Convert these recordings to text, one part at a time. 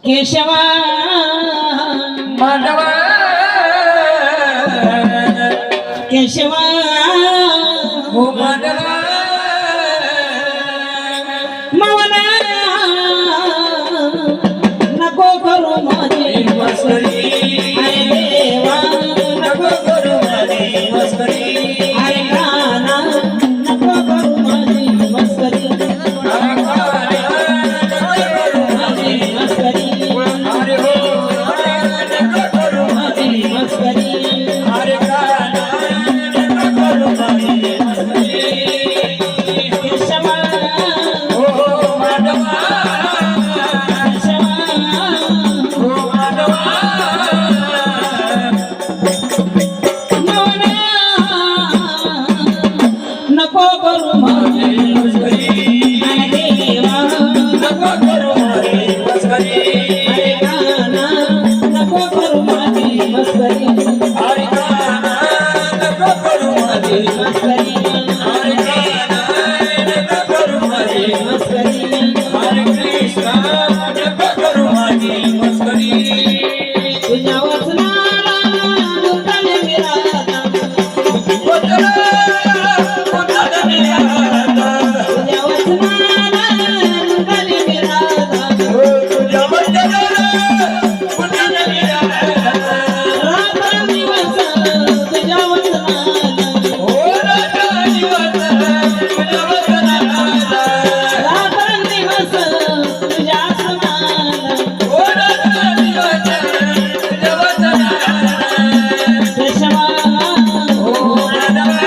केशवा माधवा केशवा हो माधवा मवना नको करू माझी मस्करी अरे देवा नको करू माझी मस्करी अरे काना नको करू माझी मस्करी माझी मस्करी अरे हो नको करू माझी मस्करी अरे काना नको करू माझी मस्करी केशवा हो माधवा केशवा हो माधवा मवना नको करू माझी मस्करी अरे देवा नको करू माझी मस्करी अरे काना नको करू माझी मस्करी अरे काना नको करू माझी मस्करी अरे काना नको करू माझी मस्करी हरे कृष्णा नको करू माझी मस्करी तुझ्या वचनाला दुर्बल विराता कोतरा कोतरा मिळाला तुझ्या वचनाला दुर्बल विराता हो तुझ्या वचनाला कोतरा मिळाला रात्र दिवस तुझ्या वचनाला हो राजा दिवस तुझ्या वचनाला रात्र दिवस तुझ्या सणाला हो राजा दिवस तुझ्या वचनाला केशवा हो माधवा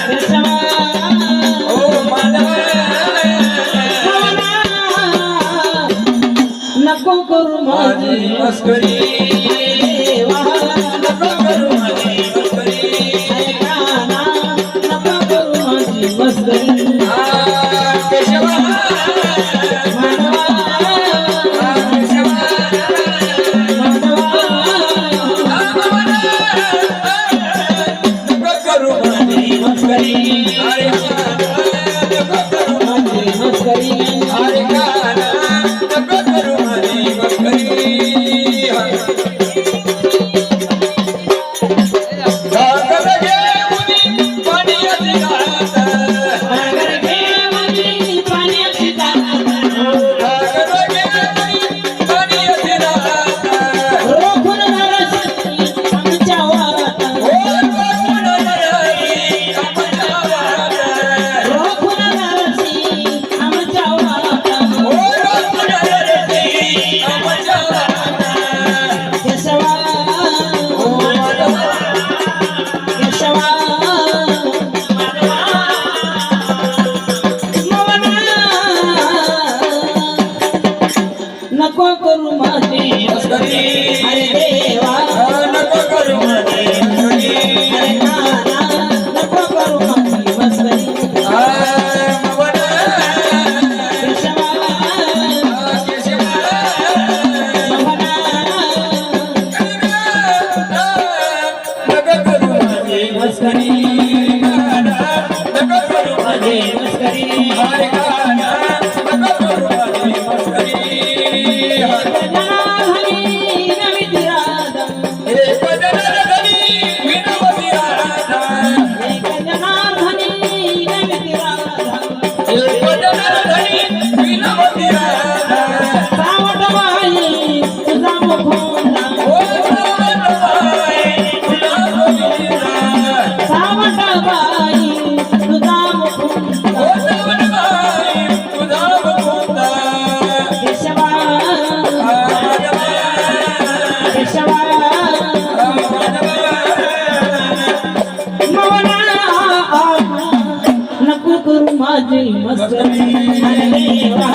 केशवा हो माधवा नको करू माझी माझी मस्करी देवा नको करू माझी मस्करी अरे काना नको करू माझी मस्करी केशवा माधवा केशवा माधवा नको करू माझी मस्करी अरे नको करू माझी मस्करी अरे काना नको करू माझी मस्करी सागर घेऊन पाण्याची घाट सागर घेऊन पाण्याची दाट सागर घेऊन पाण्याची घाट रोखून नरसती आमच्या वारात रोखून नरसी आमच्या वारात केशवा केशवा मवना नको करू माझी अरे देवा अरे काना नको करू माझी मस्करी केशवा मवना मस्करी माझी मस्करी जनार्दनी नमिती राधा एक जनार्दनी नमिती राधा सावटबाई तुझा मुखोंडा सावटबाई तुझा मुखोंडा केशवा केशवा मवना नको करू माझी मस्करी अरे देवा